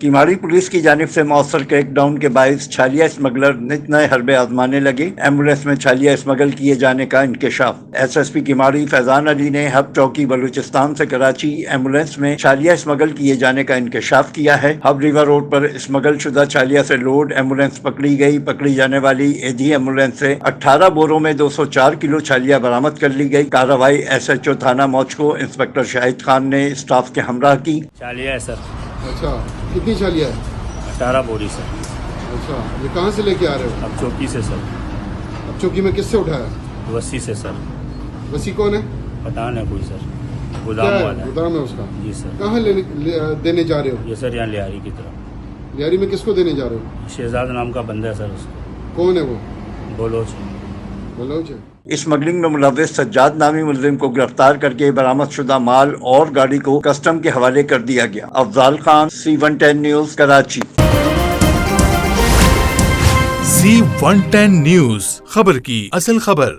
Kimadi police की जानिब से मौसर क्रैक डाउन के बायस छालिया स्मगलर नित नए हरबे आजमाने लगे। एम्बुलेंस में छालिया स्मगल किए जाने का इंकशाफ। SSP किमाड़ी फैजान अली ने हब चौकी बलूचिस्तान से कराची एम्बुलेंस में छालिया स्मगल किए जाने का इंकशाफ किया है। हब रिवर रोड पर स्मगल शुदा छालिया से लोड एम्बुलेंस पकड़ी गई। पकड़ी जाने वाली एधी एम्बुलेंस से 18 बोरों में 204 किलो छालिया बरामद कर ली गई। कार्रवाई SHO थाना मौचको इंस्पेक्टर शाहिद खान ने स्टाफ के हमरा की। छालिया है सर। अच्छा, कितनी छालिया है? 18 बोरी सर। अच्छा, ये कहाँ से लेके आ रहे हो? अब चौकी से सर। अब चौकी में किससे उठाया? वसी से सर। वसी कौन है? पता नहीं कोई सर, क्या गोदाम है? वाला है। गोदाम है उसका? जी सर। कहाँ देने जा रहे हो? ये सर यहाँ लियारी की तरफ। लियारी में किसको देने जा रहे हो? शहजाद नाम का बंदा है सर उसको। कौन है वो? बोलोच। बलौच है। स्मगलिंग में मुलव्विस सज्जाद नामी मुलजिम को गिरफ्तार करके बरामद शुदा माल और गाड़ी को कस्टम के हवाले कर दिया गया। Afzal Khan, C110 news, Karachi. C110 news, खबर की असल खबर।